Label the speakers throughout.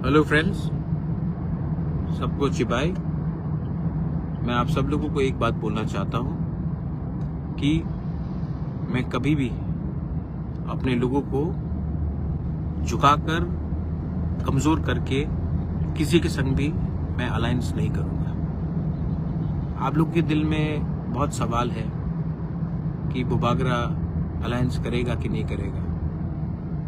Speaker 1: Hello friends, सबको चिबाई। मैं आप सब लोगों को एक बात बोलना चाहता हूं कि मैं कभी भी अपने लोगों को झुकाकर, कमजोर करके किसी के संग भी मैं अलायंस नहीं करूंगा। आप लोग के दिल में बहुत सवाल है कि बुबागरा अलायंस करेगा कि नहीं करेगा।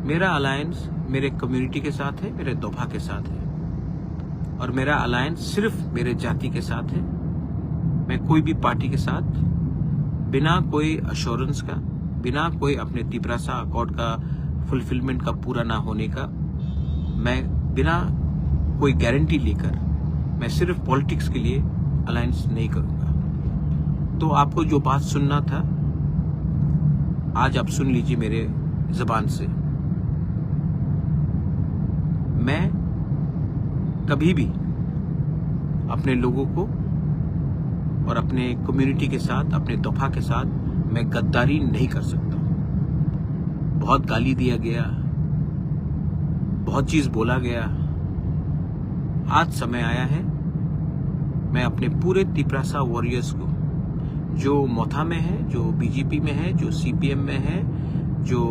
Speaker 1: मेरा अलायंस मेरे कम्युनिटी के साथ है, मेरे दोफा के साथ है, और मेरा अलायंस सिर्फ मेरे जाति के साथ है। मैं कोई भी पार्टी के साथ बिना कोई अश्योरेंस का, बिना कोई अपने तिपरासा अकॉर्ड का फुलफिलमेंट का पूरा ना होने का, मैं बिना कोई गारंटी लेकर मैं सिर्फ पॉलिटिक्स के लिए अलायंस नहीं करूंगा। तो आपको जो बात सुनना था आज आप सुन लीजिए मेरे जबान से। मैं कभी भी अपने लोगों को और अपने कम्युनिटी के साथ, अपने दोफा के साथ मैं गद्दारी नहीं कर सकता। बहुत गाली दिया गया, बहुत चीज बोला गया। आज समय आया है मैं अपने पूरे तिपरासा वॉरियर्स को, जो मोथा में है, जो बीजेपी में है, जो सीपीएम में है, जो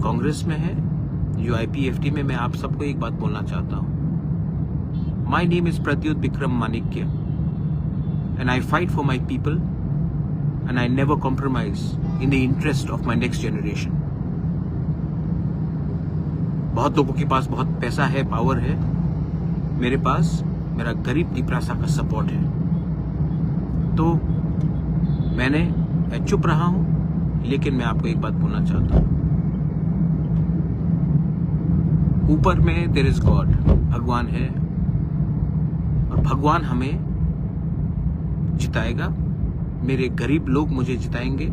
Speaker 1: कांग्रेस में है, जो आईपीएफटी में, मैं आप सबको एक बात बोलना चाहता हूं। My name is Pradyut Vikram Manikya and I fight for my people and I never compromise in the interest of my next generation. बहुत लोगों के पास बहुत पैसा है, पावर है, मेरे पास मेरा गरीब तिपरासा का सपोर्ट है। तो मैं चुप रहा हूं, लेकिन मैं आपको एक बात बोलना चाहता हूं। ऊपर में देयर इज गॉड, भगवान है, और भगवान हमें जिताएगा। मेरे गरीब लोग मुझे जिताएंगे,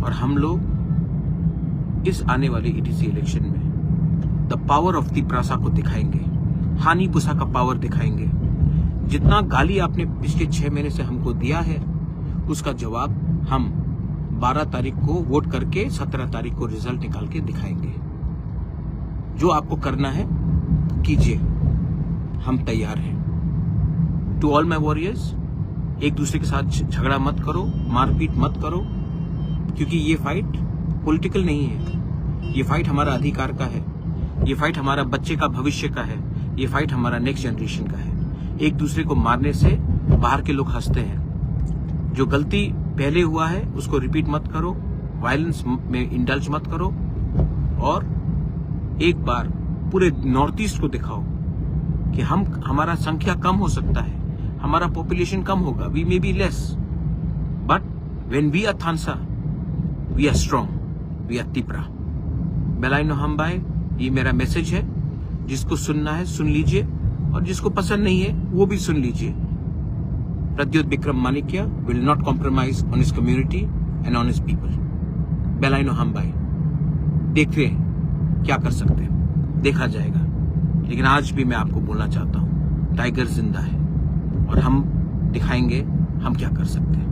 Speaker 1: और हम लोग इस आने वाले ईटीसी इलेक्शन में द पावर ऑफ तिपरासा को दिखाएंगे, हानि पुसा का पावर दिखाएंगे। जितना गाली आपने पिछले 6 महीने से हमको दिया है, उसका जवाब हम 12 तारीख को वोट करके 17 तारीख को रिजल्ट निकाल के दिखाएंगे। जो आपको करना है कीजिए, हम तैयार हैं। टू ऑल माई वॉरियर्स, एक दूसरे के साथ झगड़ा मत करो, मारपीट मत करो, क्योंकि ये फाइट पॉलिटिकल नहीं है। ये फाइट हमारा अधिकार का है, ये फाइट हमारा बच्चे का भविष्य का है, ये फाइट हमारा नेक्स्ट जनरेशन का है। एक दूसरे को मारने से बाहर के लोग हंसते हैं। जो गलती पहले हुआ है उसको रिपीट मत करो, वायलेंस में इंडल्ज मत करो, और एक बार पूरे नॉर्थ ईस्ट को दिखाओ कि हमारा संख्या कम हो सकता है, हमारा पॉपुलेशन कम होगा, we may be less, but when we are थानसा we are strong, we are Tipra. बेलाइनो हमबाई, ये मेरा मैसेज है। जिसको सुनना है सुन लीजिए, और जिसको पसंद नहीं है वो भी सुन लीजिए। Pradyut Vikram Manikya will not compromise on his community and on his people. बेलाइनो हमबाई, देखते हैं क्या कर सकते हैं, देखा जाएगा। लेकिन आज भी मैं आपको बोलना चाहता हूं, टाइगर जिंदा है, और हम दिखाएंगे हम क्या कर सकते हैं।